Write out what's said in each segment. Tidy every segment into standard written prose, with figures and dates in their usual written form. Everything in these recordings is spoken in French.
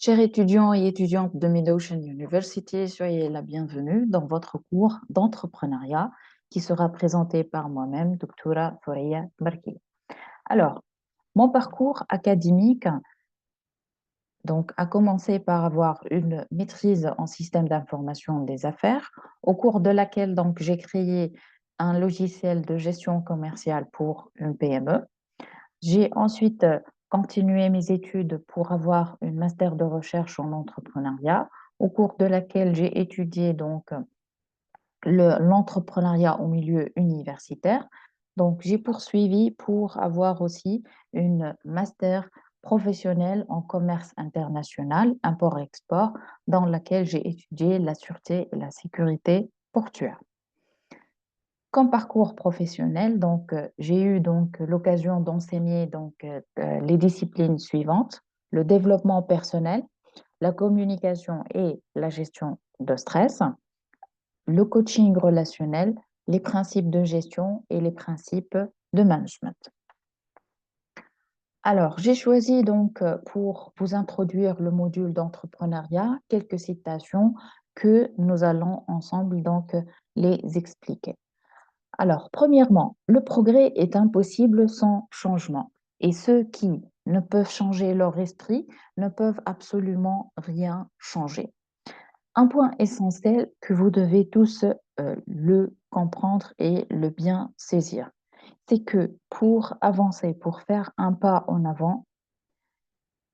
Chers étudiants et étudiantes de Mid-Ocean University, soyez la bienvenue dans votre cours d'entrepreneuriat qui sera présenté par moi-même, Dr. Thoraya Barki. Alors, mon parcours académique a commencé par avoir une maîtrise en système d'information des affaires, au cours de laquelle j'ai créé un logiciel de gestion commerciale pour une PME. J'ai ensuite continué mes études pour avoir une master de recherche en entrepreneuriat, au cours de laquelle j'ai étudié l'entrepreneuriat au milieu universitaire. Donc, j'ai poursuivi pour avoir aussi une master professionnelle en commerce international, import-export, dans laquelle j'ai étudié la sûreté et la sécurité portuaire. Comme parcours professionnel, j'ai eu l'occasion d'enseigner les disciplines suivantes: le développement personnel, la communication et la gestion de stress, le coaching relationnel, les principes de gestion et les principes de management. Alors, j'ai choisi pour vous introduire le module d'entrepreneuriat quelques citations que nous allons ensemble les expliquer. Alors, premièrement, le progrès est impossible sans changement. Et ceux qui ne peuvent changer leur esprit ne peuvent absolument rien changer. Un point essentiel que vous devez tous le comprendre et le bien saisir, c'est que pour avancer, pour faire un pas en avant,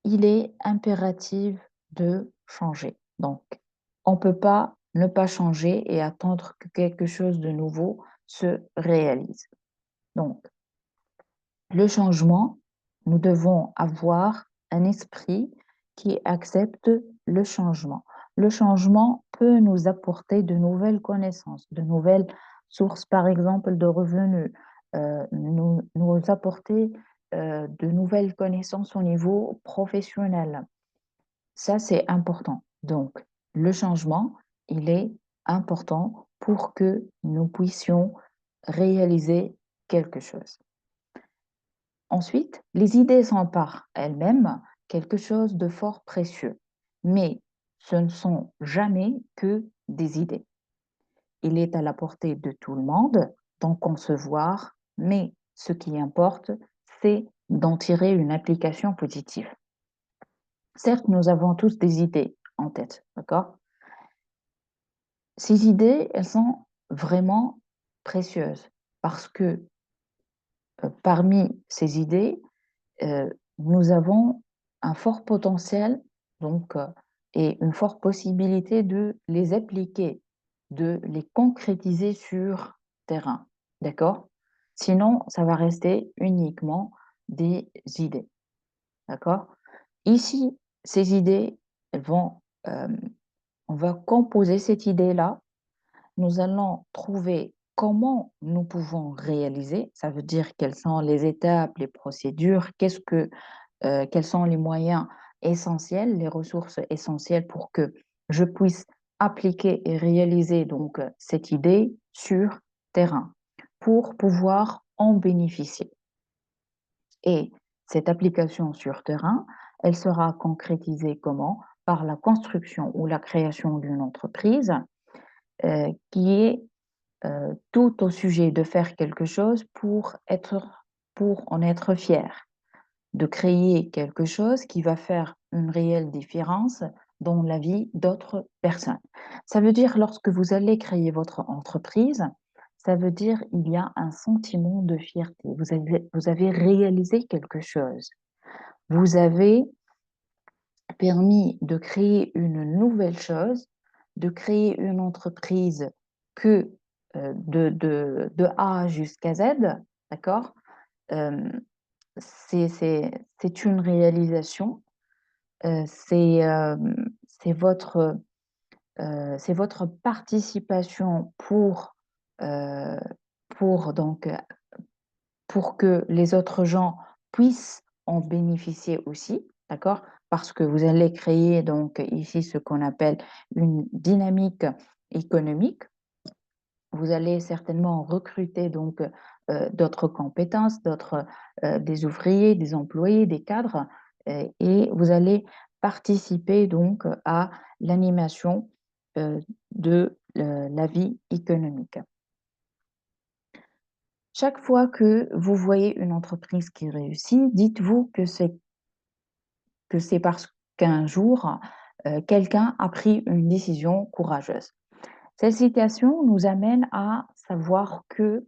il est impératif de changer. Donc, on ne peut pas ne pas changer et attendre que quelque chose de nouveau se réalise. Donc, le changement, nous devons avoir un esprit qui accepte le changement. Le changement peut nous apporter de nouvelles connaissances, de nouvelles sources, par exemple, de revenus, nous apporter de nouvelles connaissances au niveau professionnel. Ça, c'est important. Donc, le changement, il est important pour que nous puissions réaliser quelque chose. Ensuite, les idées sont par elles-mêmes quelque chose de fort précieux, mais ce ne sont jamais que des idées. Il est à la portée de tout le monde d'en concevoir, mais ce qui importe, c'est d'en tirer une application positive. Certes, nous avons tous des idées en tête, d'accord? Ces idées, elles sont vraiment précieuses parce que parmi ces idées, euh, nous avons un fort potentiel et une forte possibilité de les appliquer, de les concrétiser sur terrain. D'accord? Sinon, ça va rester uniquement des idées. D'accord? Ici, ces idées, euh, on va composer cette idée-là. Nous allons trouver comment nous pouvons réaliser. Ça veut dire quelles sont les étapes, les procédures, quels sont les moyens essentiels, les ressources essentielles pour que je puisse appliquer et réaliser cette idée sur terrain pour pouvoir en bénéficier. Et cette application sur terrain, elle sera concrétisée comment? Par la construction ou la création d'une entreprise qui est tout au sujet de faire quelque chose pour en être fier, de créer quelque chose qui va faire une réelle différence dans la vie d'autres personnes. Ça veut dire lorsque vous allez créer votre entreprise, ça veut dire il y a un sentiment de fierté. Vous avez réalisé quelque chose. Vous avez permis de créer une nouvelle chose, de créer une entreprise que de A jusqu'à Z, d'accord? Euh, c'est une réalisation, euh, c'est euh, c'est votre, c'est votre participation euh, pour, donc, pour que les autres gens puissent en bénéficier aussi, d'accord? Parce que vous allez créer donc ici ce qu'on appelle une dynamique économique. Vous allez certainement recruter d'autres compétences, des ouvriers, des employés, des cadres, et vous allez participer donc à l'animation de la vie économique. Chaque fois que vous voyez une entreprise qui réussit, dites-vous que c'est parce qu'un jour, quelqu'un a pris une décision courageuse. Cette citation nous amène à savoir que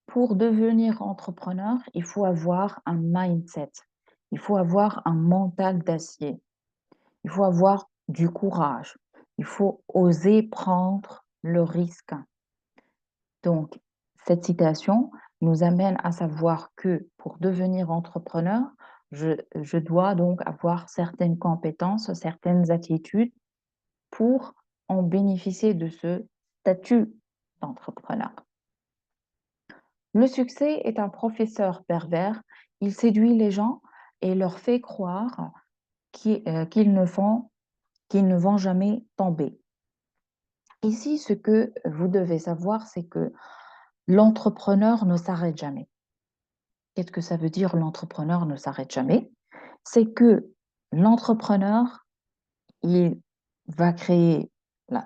pour devenir entrepreneur, il faut avoir un mindset, il faut avoir un mental d'acier, il faut avoir du courage, il faut oser prendre le risque. Donc, cette citation nous amène à savoir que pour devenir entrepreneur, je dois donc avoir certaines compétences, certaines attitudes pour en bénéficier de ce statut d'entrepreneur. Le succès est un professeur pervers. Il séduit les gens et leur fait croire qu'ils ne vont jamais tomber. Ici, ce que vous devez savoir, c'est que l'entrepreneur ne s'arrête jamais. Qu'est-ce que ça veut dire l'entrepreneur ne s'arrête jamais? C'est que l'entrepreneur, il va créer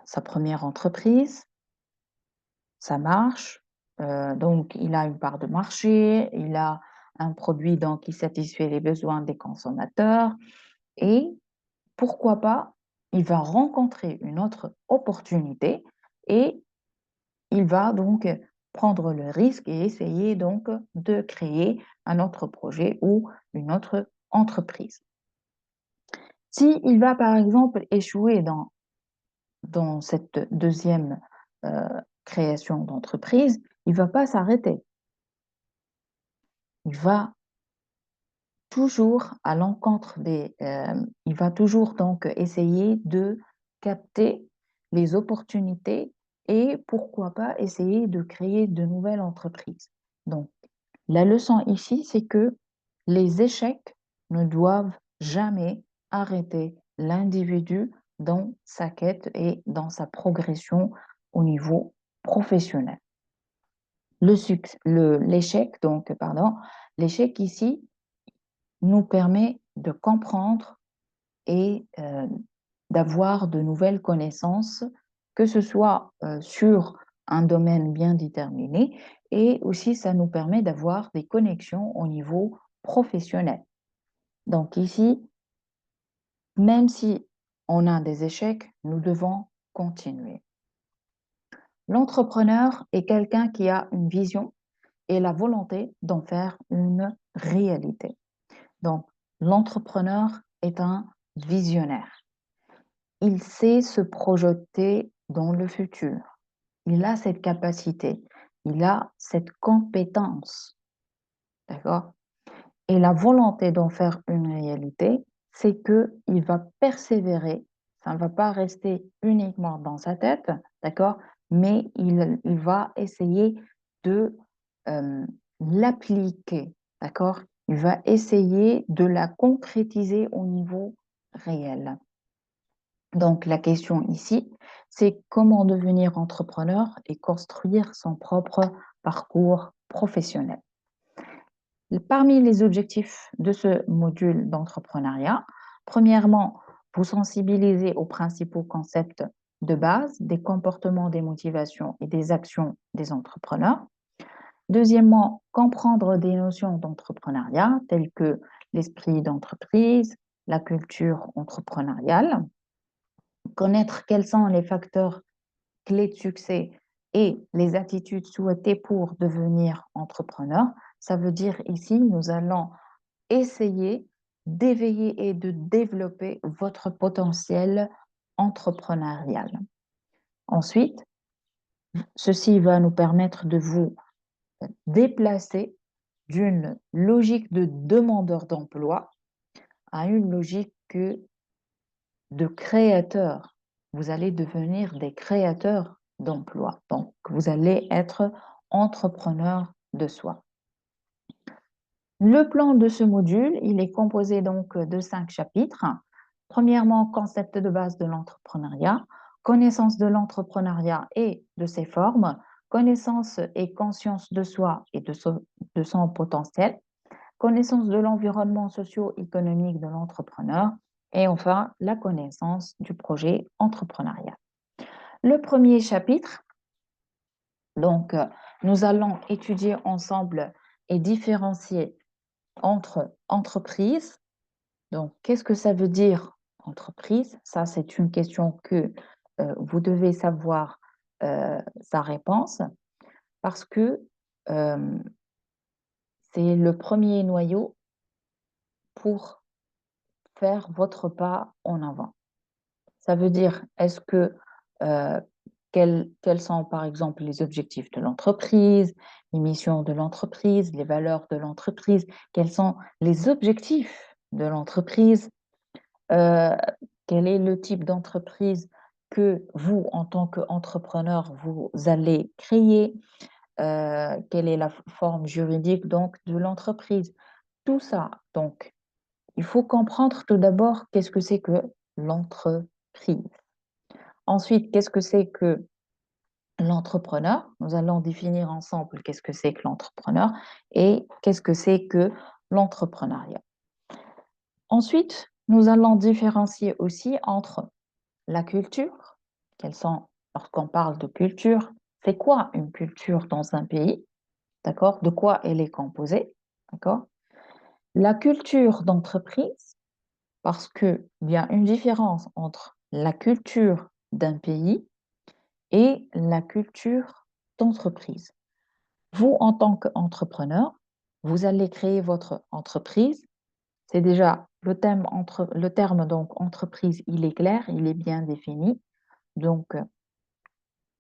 sa première entreprise, ça marche, donc il a une part de marché, il a un produit donc qui satisfait les besoins des consommateurs et pourquoi pas, il va rencontrer une autre opportunité et il va donc prendre le risque et essayer donc de créer un autre projet ou une autre entreprise. S'il va par exemple échouer dans cette deuxième création d'entreprise, il ne va pas s'arrêter. Il va toujours à l'encontre il va toujours donc essayer de capter les opportunités et pourquoi pas essayer de créer de nouvelles entreprises. Donc, la leçon ici, c'est que les échecs ne doivent jamais arrêter l'individu dans sa quête et dans sa progression au niveau professionnel. L'échec ici nous permet de comprendre et d'avoir de nouvelles connaissances, que ce soit sur un domaine bien déterminé, et aussi ça nous permet d'avoir des connexions au niveau professionnel. Donc ici, même si on a des échecs, nous devons continuer. L'entrepreneur est quelqu'un qui a une vision et la volonté d'en faire une réalité. Donc, l'entrepreneur est un visionnaire. Il sait se projeter dans le futur. Il a cette capacité, il a cette compétence, d'accord? Et la volonté d'en faire une réalité, c'est qu'il va persévérer, ça ne va pas rester uniquement dans sa tête, d'accord? Mais il va essayer de l'appliquer, d'accord? Il va essayer de la concrétiser au niveau réel. Donc, la question ici, c'est comment devenir entrepreneur et construire son propre parcours professionnel. Parmi les objectifs de ce module d'entrepreneuriat, premièrement, vous sensibiliser aux principaux concepts de base des comportements, des motivations et des actions des entrepreneurs. Deuxièmement, comprendre des notions d'entrepreneuriat telles que l'esprit d'entreprise, la culture entrepreneuriale, connaître quels sont les facteurs clés de succès et les attitudes souhaitées pour devenir entrepreneur. Ça veut dire ici, nous allons essayer d'éveiller et de développer votre potentiel entrepreneurial. Ensuite, ceci va nous permettre de vous déplacer d'une logique de demandeur d'emploi à une logique de créateur. Vous allez devenir des créateurs d'emplois. Donc, vous allez être entrepreneur de soi. Le plan de ce module, il est composé donc de 5 chapitres. Premièrement, concept de base de l'entrepreneuriat, connaissance de l'entrepreneuriat et de ses formes, connaissance et conscience de soi et de son potentiel, connaissance de l'environnement socio-économique de l'entrepreneur Et enfin, la connaissance du projet entrepreneurial. Le premier chapitre, donc, nous allons étudier ensemble et différencier entre entreprise. Donc, qu'est-ce que ça veut dire entreprise? Ça, c'est une question que vous devez savoir sa réponse parce que euh, c'est le premier noyau pour faire votre pas en avant. Ça veut dire, est-ce que, euh, quels sont par exemple les objectifs de l'entreprise, les missions de l'entreprise, les valeurs de l'entreprise, quels sont les objectifs de l'entreprise, euh, quel est le type d'entreprise que vous, en tant qu'entrepreneur, vous allez créer, quelle est la forme juridique donc de l'entreprise. Tout ça, donc, il faut comprendre tout d'abord qu'est-ce que c'est que l'entreprise. Ensuite, qu'est-ce que c'est que l'entrepreneur? Nous allons définir ensemble qu'est-ce que c'est que l'entrepreneur et qu'est-ce que c'est que l'entrepreneuriat. Ensuite, nous allons différencier aussi entre la culture, lorsqu'on parle de culture, c'est quoi une culture dans un pays, d'accord? De quoi elle est composée, d'accord? La culture d'entreprise, parce qu'il y a une différence entre la culture d'un pays et la culture d'entreprise. Vous, en tant qu'entrepreneur, vous allez créer votre entreprise. C'est déjà le terme donc entreprise, il est clair, il est bien défini. Donc,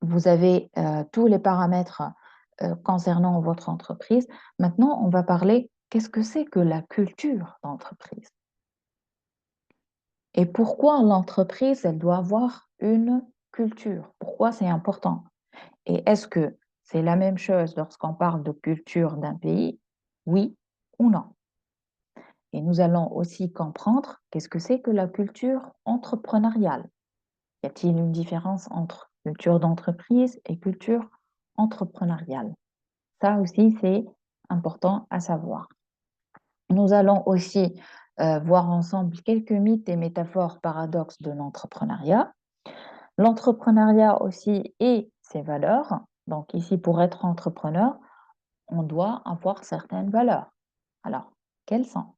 vous avez tous les paramètres concernant votre entreprise. Maintenant, on va parler qu'est-ce que c'est que la culture d'entreprise et pourquoi l'entreprise, elle doit avoir une culture. Pourquoi c'est important? Et est-ce que c'est la même chose lorsqu'on parle de culture d'un pays? Oui ou non? Et nous allons aussi comprendre qu'est-ce que c'est que la culture entrepreneuriale. Y a-t-il une différence entre culture d'entreprise et culture entrepreneuriale? Ça aussi, c'est important à savoir. Nous allons aussi voir ensemble quelques mythes et métaphores paradoxes de l'entrepreneuriat. L'entrepreneuriat aussi et ses valeurs. Donc ici, pour être entrepreneur, on doit avoir certaines valeurs. Alors, quelles sont?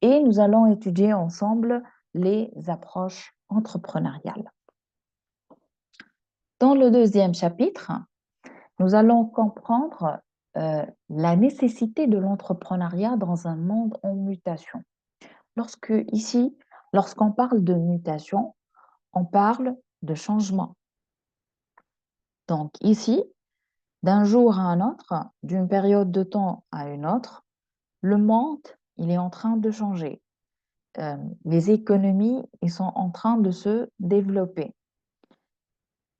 Et nous allons étudier ensemble les approches entrepreneuriales. Dans le deuxième chapitre, nous allons comprendre la nécessité de l'entrepreneuriat dans un monde en mutation. Lorsqu'on parle de mutation, on parle de changement. Donc ici, d'un jour à un autre, d'une période de temps à une autre, le monde, il est en train de changer. Les économies, ils sont en train de se développer.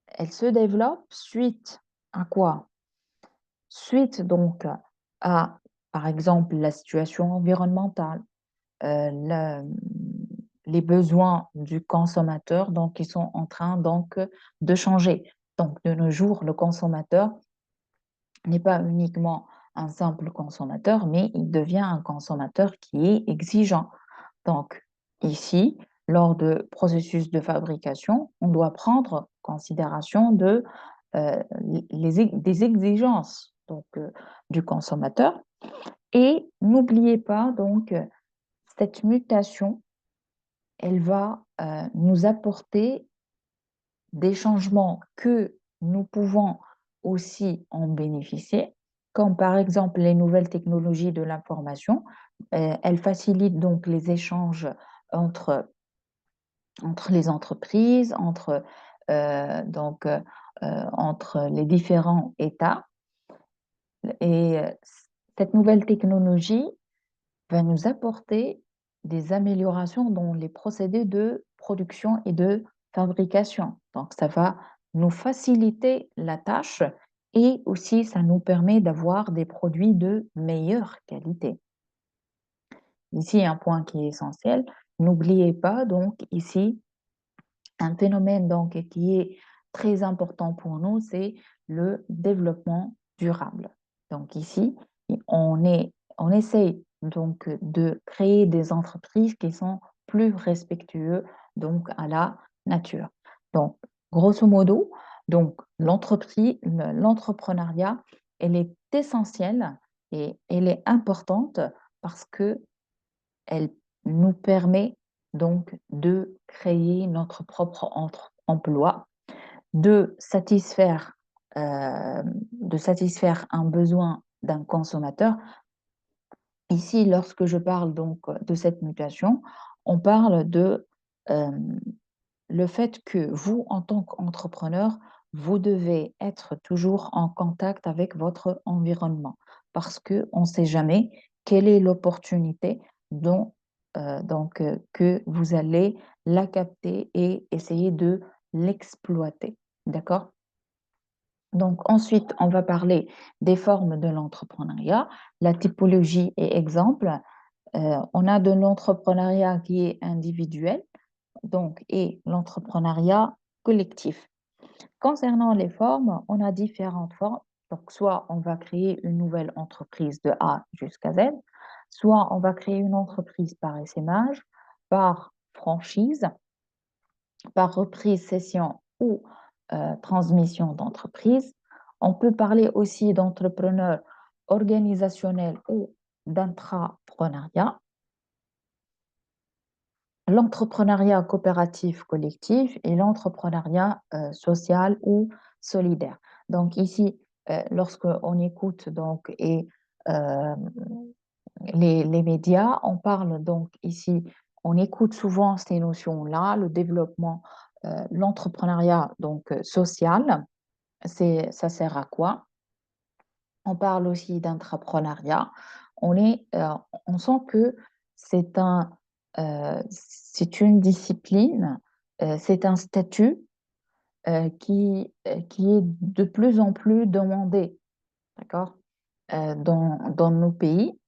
Elles se développent suite à quoi? Suite donc à, par exemple, la situation environnementale, le- les besoins du consommateur, donc ils sont en train donc de changer. Donc de nos jours, le consommateur n'est pas uniquement un simple consommateur, mais il devient un consommateur qui est exigeant. Donc ici, lors de processus de fabrication, on doit prendre en considération des exigences donc, du consommateur. Et n'oubliez pas donc cette mutation, elle va nous apporter des changements que nous pouvons aussi en bénéficier, comme par exemple les nouvelles technologies de l'information. Elles facilitent donc les échanges entre, entre les entreprises, entre les différents États. Et cette nouvelle technologie va nous apporter des améliorations dans les procédés de production et de fabrication. Donc, ça va nous faciliter la tâche et aussi ça nous permet d'avoir des produits de meilleure qualité. Ici, un point qui est essentiel, n'oubliez pas donc ici un phénomène donc qui est très important pour nous, c'est le développement durable. Donc ici, on essaye donc de créer des entreprises qui sont plus respectueux donc à la nature. Donc, grosso modo, donc l'entrepreneuriat, elle est essentielle et elle est importante parce que elle nous permet donc de créer notre propre emploi, de satisfaire, de satisfaire un besoin d'un consommateur. Ici, lorsque je parle donc de cette mutation, on parle de euh, le fait que vous, en tant qu'entrepreneur, vous devez être toujours en contact avec votre environnement parce qu'on ne sait jamais quelle est l'opportunité que vous allez la capter et essayer de l'exploiter. D'accord? Donc ensuite, on va parler des formes de l'entrepreneuriat, la typologie et exemple. On a de l'entrepreneuriat qui est individuel, donc, et l'entrepreneuriat collectif. Concernant les formes, on a différentes formes. Donc, soit on va créer une nouvelle entreprise de A jusqu'à Z, soit on va créer une entreprise par essaimage, par franchise, par reprise, cession ou transmission d'entreprise. On peut parler aussi d'entrepreneur organisationnel ou d'intrapreneuriat. L'entrepreneuriat coopératif collectif et l'entrepreneuriat social ou solidaire. Donc ici, lorsque on écoute donc euh, les médias, on parle donc ici, on écoute souvent ces notions-là, le développement, l'entrepreneuriat donc social, ça sert à quoi? On parle aussi d'intrapreneuriat. On sent que c'est c'est une discipline, c'est un statut qui est de plus en plus demandé, d'accord, dans nos pays,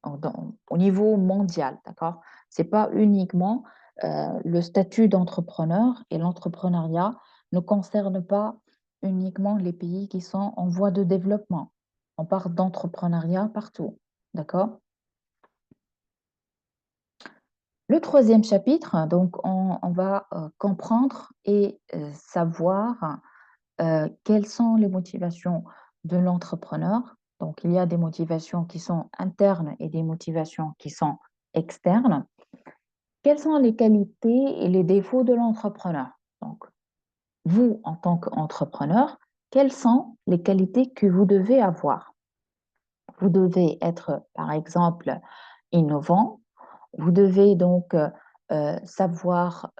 au niveau mondial, d'accord. C'est pas uniquement le statut d'entrepreneur et l'entrepreneuriat ne concerne pas uniquement les pays qui sont en voie de développement. On parle d'entrepreneuriat partout, d'accord? Le troisième chapitre, donc on va comprendre et savoir quelles sont les motivations de l'entrepreneur. Donc, il y a des motivations qui sont internes et des motivations qui sont externes. Quelles sont les qualités et les défauts de l'entrepreneur? Donc, vous, en tant qu'entrepreneur, quelles sont les qualités que vous devez avoir? Vous devez être, par exemple, innovant. Vous devez donc savoir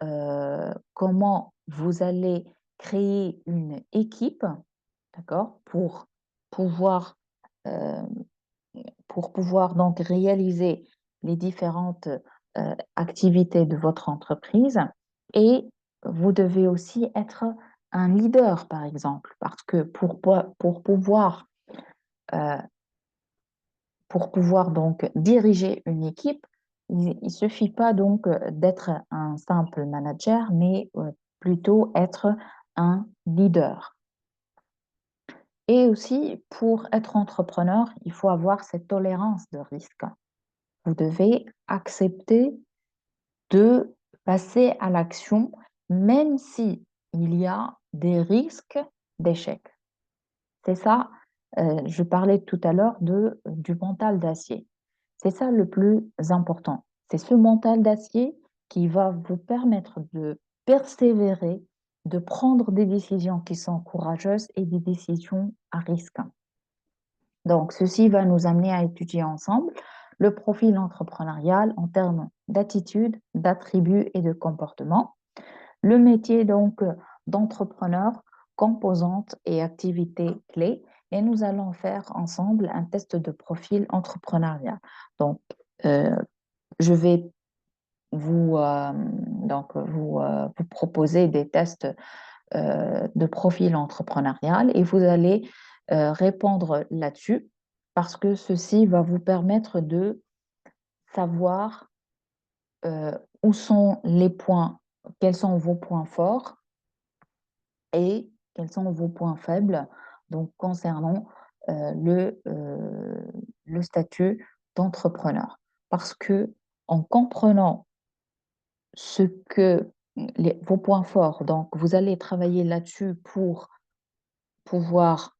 comment vous allez créer une équipe, d'accord, pouvoir, euh, pour pouvoir donc réaliser les différentes activités de votre entreprise. Et vous devez aussi être un leader, par exemple, parce que euh, pour pouvoir donc diriger une équipe, il ne suffit pas donc d'être un simple manager, mais plutôt être un leader. Et aussi, pour être entrepreneur, il faut avoir cette tolérance de risque. Vous devez accepter de passer à l'action, même si il y a des risques d'échec. C'est ça, je parlais tout à l'heure du mental d'acier. C'est ça le plus important. C'est ce mental d'acier qui va vous permettre de persévérer, de prendre des décisions qui sont courageuses et des décisions à risque. Donc, ceci va nous amener à étudier ensemble le profil entrepreneurial en termes d'attitude, d'attributs et de comportement. Le métier donc d'entrepreneur, composantes et activités clés. Et nous allons faire ensemble un test de profil entrepreneurial. Donc, euh, je vais vous proposer des tests de profil entrepreneurial et vous allez répondre là-dessus parce que ceci va vous permettre de savoir où sont les points, quels sont vos points forts et quels sont vos points faibles donc concernant le statut d'entrepreneur. Parce que en comprenant ce que vos points forts. Donc, vous allez travailler là-dessus pour pouvoir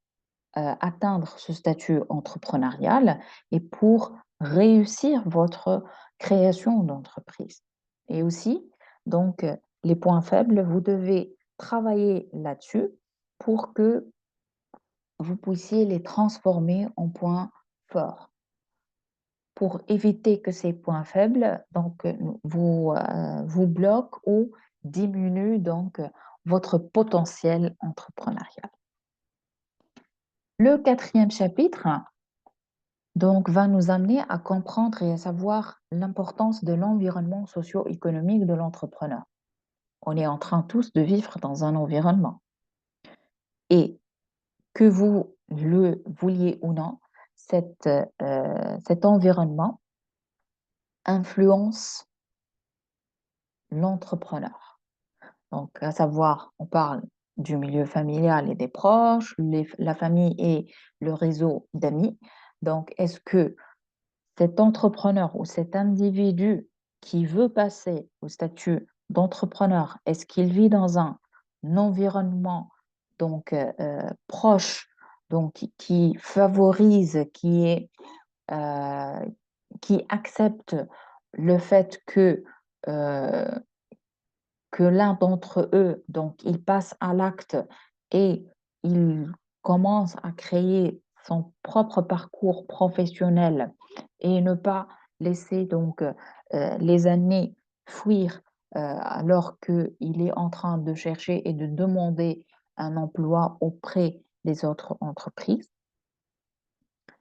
atteindre ce statut entrepreneurial et pour réussir votre création d'entreprise. Et aussi, donc, les points faibles, vous devez travailler là-dessus pour que vous puissiez les transformer en points forts. Pour éviter que ces points faibles donc, vous bloquent ou diminuent donc votre potentiel entrepreneurial. Le quatrième chapitre donc, va nous amener à comprendre et à savoir l'importance de l'environnement socio-économique de l'entrepreneur. On est en train tous de vivre dans un environnement. Et que vous le vouliez ou non, cet environnement influence l'entrepreneur. Donc, à savoir, on parle du milieu familial et des proches, la famille et le réseau d'amis. Donc, est-ce que cet entrepreneur ou cet individu qui veut passer au statut d'entrepreneur, est-ce qu'il vit dans un environnement donc proche, donc qui favorise, euh, qui accepte le fait euh, que l'un d'entre eux, donc, il passe à l'acte et il commence à créer son propre parcours professionnel et ne pas laisser donc les années fuir alors qu'il est en train de chercher et de demander un emploi auprès des autres entreprises.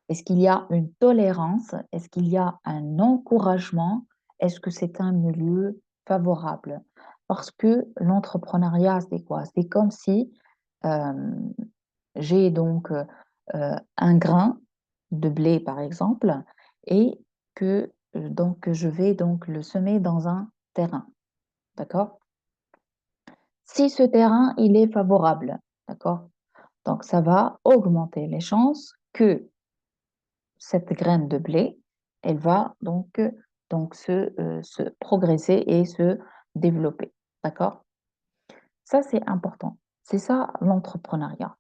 Est-ce qu'il y a une tolérance? Est-ce qu'il y a un encouragement? Est-ce que c'est un milieu favorable? Parce que l'entrepreneuriat, c'est quoi? C'est comme si euh, j'ai donc un grain de blé, par exemple, et que donc je vais donc le semer dans un terrain, d'accord? Si ce terrain, il est favorable, d'accord? Donc ça va augmenter les chances que cette graine de blé, elle va donc se progresser et se développer. D'accord? Ça, c'est important. C'est ça l'entrepreneuriat.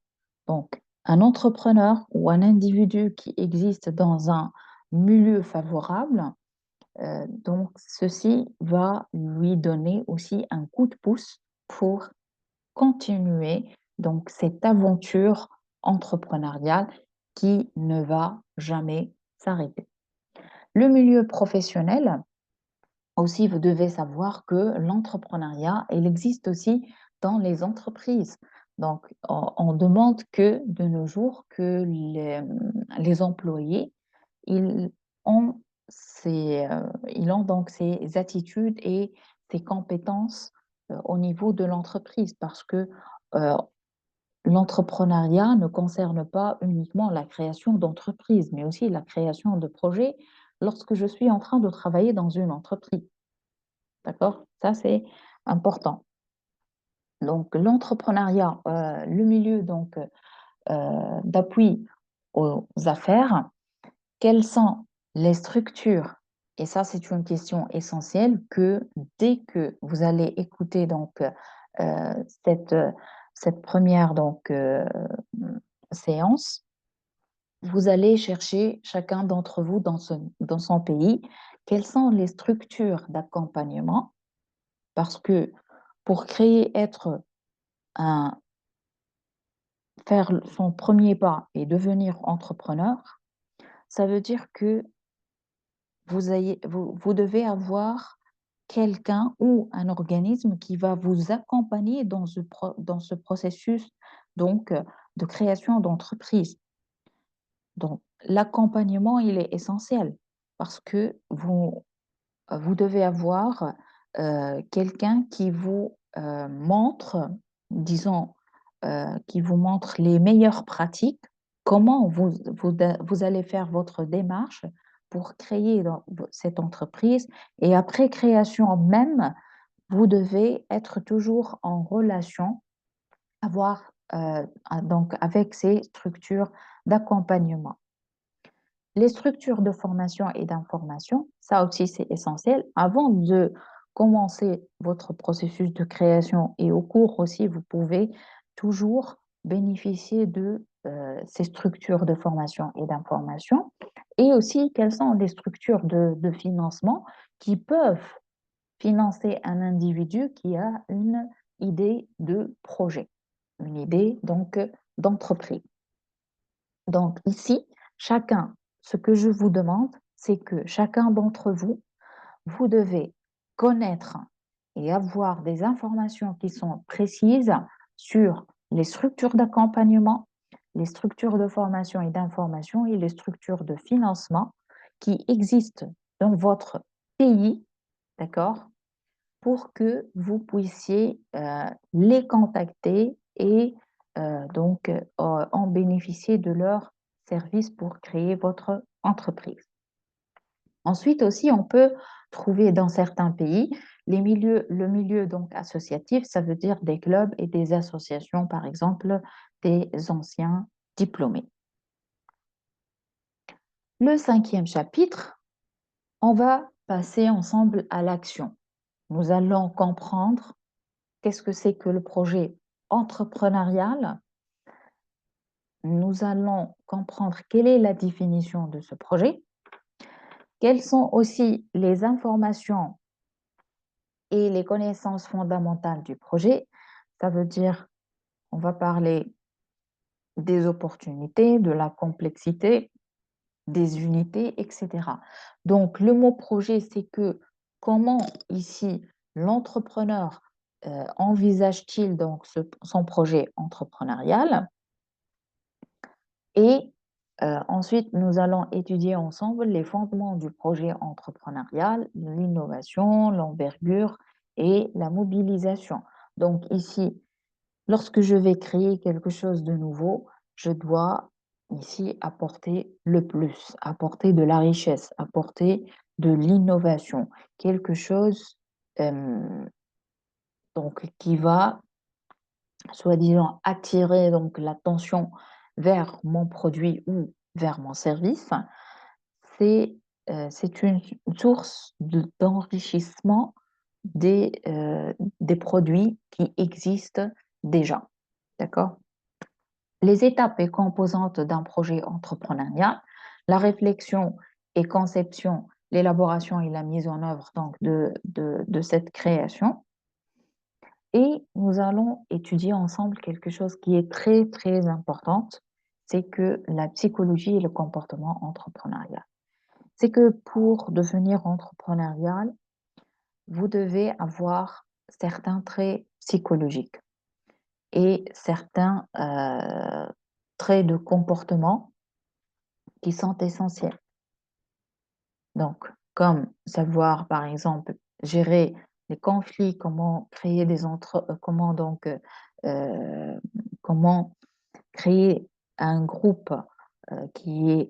Donc, un entrepreneur ou un individu qui existe dans un milieu favorable, donc ceci va lui donner aussi un coup de pouce pour continuer donc cette aventure entrepreneuriale qui ne va jamais s'arrêter. Le milieu professionnel, aussi, vous devez savoir que l'entrepreneuriat, il existe aussi dans les entreprises. Donc, on demande que de nos jours que les employés, ils ont, ils ont donc ces attitudes et ces compétences au niveau de l'entreprise parce que euh, l'entrepreneuriat ne concerne pas uniquement la création d'entreprises, mais aussi la création de projets lorsque je suis en train de travailler dans une entreprise. D'accord? Ça, c'est important. Donc, l'entrepreneuriat, le milieu donc, d'appui aux affaires, quelles sont les structures? Et ça, c'est une question essentielle que dès que vous allez écouter donc, euh, cette, cette première donc, séance, vous allez chercher chacun d'entre vous dans son pays, quelles sont les structures d'accompagnement, parce que pour être faire son premier pas et devenir entrepreneur, ça veut dire que vous devez avoir quelqu'un ou un organisme qui va vous accompagner dans ce processus donc, de création d'entreprise. Donc, l'accompagnement, il est essentiel parce que vous devez avoir quelqu'un qui vous montre, disons, qui vous montre les meilleures pratiques, comment vous allez faire votre démarche pour créer cette entreprise. Et après création même, vous devez être toujours en relation, donc avec ces structures d'accompagnement. Les structures de formation et d'information, ça aussi c'est essentiel. Avant de commencez votre processus de création et au cours aussi, vous pouvez toujours bénéficier de ces structures de formation et d'information et aussi quelles sont les structures de financement qui peuvent financer un individu qui a une idée de projet, une idée donc d'entreprise. Donc ici, chacun, ce que je vous demande, c'est que chacun d'entre vous, vous devez connaître et avoir des informations qui sont précises sur les structures d'accompagnement, les structures de formation et d'information et les structures de financement qui existent dans votre pays, d'accord, pour que vous puissiez les contacter et donc en bénéficier de leurs services pour créer votre entreprise. Ensuite aussi, on peut trouver dans certains pays le milieu donc associatif, ça veut dire des clubs et des associations, par exemple des anciens diplômés. Le 5e chapitre, on va passer ensemble à l'action. Nous allons comprendre qu'est-ce que c'est que le projet entrepreneurial. Nous allons comprendre quelle est la définition de ce projet, quelles sont aussi les informations et les connaissances fondamentales du projet. Ça veut dire, on va parler des opportunités, de la complexité, des unités, etc. Donc, le mot projet, c'est que comment ici l'entrepreneur envisage-t-il donc son projet entrepreneurial? Et ensuite, nous allons étudier ensemble les fondements du projet entrepreneurial, l'innovation, l'envergure et la mobilisation. Donc ici, lorsque je vais créer quelque chose de nouveau, je dois ici apporter le plus, apporter de la richesse, apporter de l'innovation, quelque chose donc qui va soi-disant attirer donc l'attention vers mon produit ou vers mon service, c'est une source d'enrichissement des produits qui existent déjà. D'accord? Les étapes et composantes d'un projet entrepreneurial, la réflexion et conception, l'élaboration et la mise en œuvre donc, de cette création. Et nous allons étudier ensemble quelque chose qui est très, très important, c'est que la psychologie et le comportement entrepreneurial. C'est que pour devenir entrepreneurial, vous devez avoir certains traits psychologiques et certains traits de comportement qui sont essentiels. Donc, comme savoir, par exemple, gérer les conflits, comment créer comment donc comment créer un groupe qui est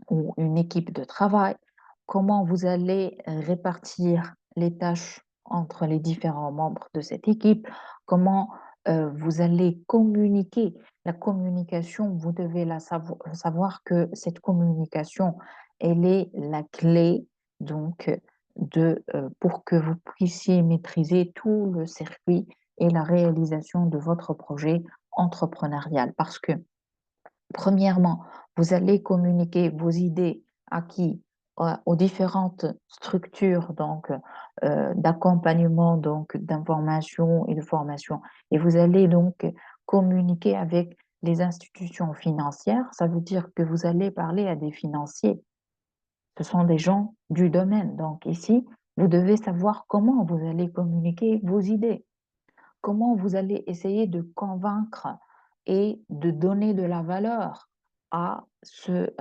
ou une équipe de travail, comment vous allez répartir les tâches entre les différents membres de cette équipe, comment vous allez communiquer. La communication, vous devez savoir que cette communication, elle est la clé donc pour que vous puissiez maîtriser tout le circuit et la réalisation de votre projet entrepreneurial. Parce que premièrement, vous allez communiquer vos idées à qui? Aux différentes structures donc d'accompagnement, donc d'information et de formation. Et vous allez donc communiquer avec les institutions financières. Ça veut dire que vous allez parler à des financiers. Ce sont des gens du domaine. Donc ici, vous devez savoir comment vous allez communiquer vos idées, comment vous allez essayer de convaincre et de donner de la valeur à ce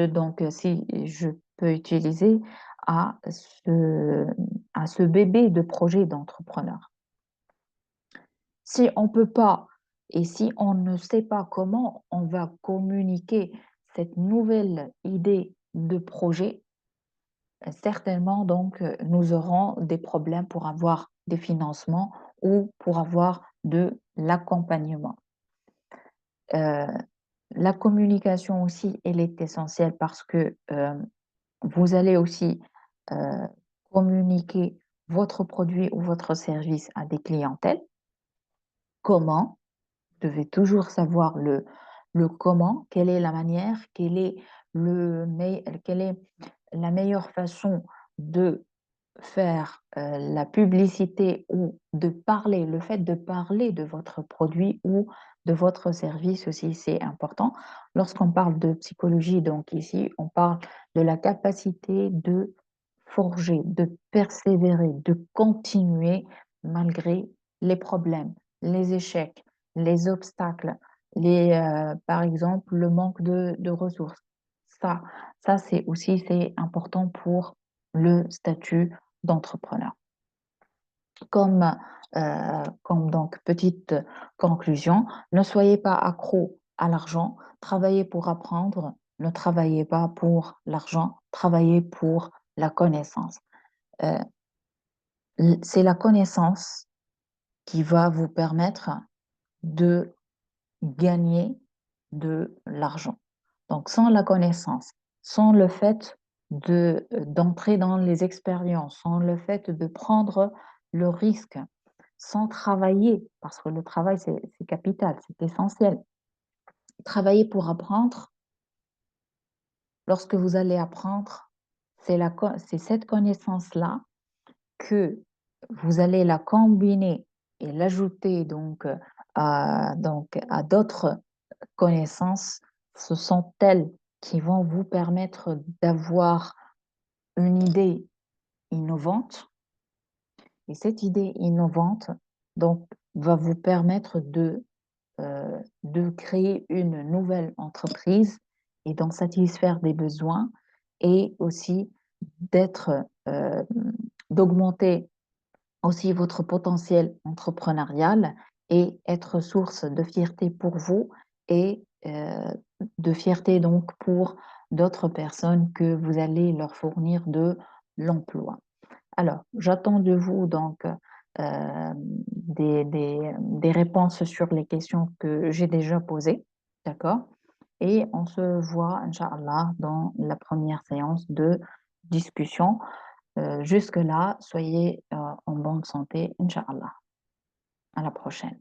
donc, si je peux utiliser, à ce bébé de projet d'entrepreneur. Si on ne peut pas et si on ne sait pas comment on va communiquer cette nouvelle idée de projet, certainement donc nous aurons des problèmes pour avoir des financements ou pour avoir de l'accompagnement. La communication aussi, elle est essentielle parce que vous allez aussi communiquer votre produit ou votre service à des clientèles. Comment? Vous devez toujours savoir le comment, quelle est la manière, quelle est la meilleure façon de faire, la publicité ou de parler, le fait de parler de votre produit ou de votre service aussi, c'est important. Lorsqu'on parle de psychologie, donc ici, on parle de la capacité de forger, de persévérer, de continuer malgré les problèmes, les échecs, les obstacles, par exemple, le manque de ressources. Ça ça, c'est important pour le statut d'entrepreneur. Comme donc petite conclusion, ne soyez pas accro à l'argent, travaillez pour apprendre, ne travaillez pas pour l'argent, travaillez pour la connaissance. Heu, c'est la connaissance qui va vous permettre de gagner de l'argent. Donc sans la connaissance, sans le fait d'entrer dans les expériences, sans le fait de prendre le risque, sans travailler, parce que le travail, c'est capital, c'est essentiel. Travailler pour apprendre, lorsque vous allez apprendre, c'est cette connaissance-là que vous allez la combiner et l'ajouter à d'autres connaissances. Ce sont elles qui vont vous permettre d'avoir une idée innovante, et cette idée innovante donc va vous permettre de créer une nouvelle entreprise et d'en satisfaire des besoins, et aussi d'être, d'augmenter aussi votre potentiel entrepreneurial et être source de fierté pour vous, et de fierté donc pour d'autres personnes que vous allez leur fournir de l'emploi. Alors, j'attends de vous donc des réponses sur les questions que j'ai déjà posées, d'accord? Et on se voit, Inch'Allah, dans la première séance de discussion. Jusque-là, soyez en bonne santé, Inch'Allah. À la prochaine.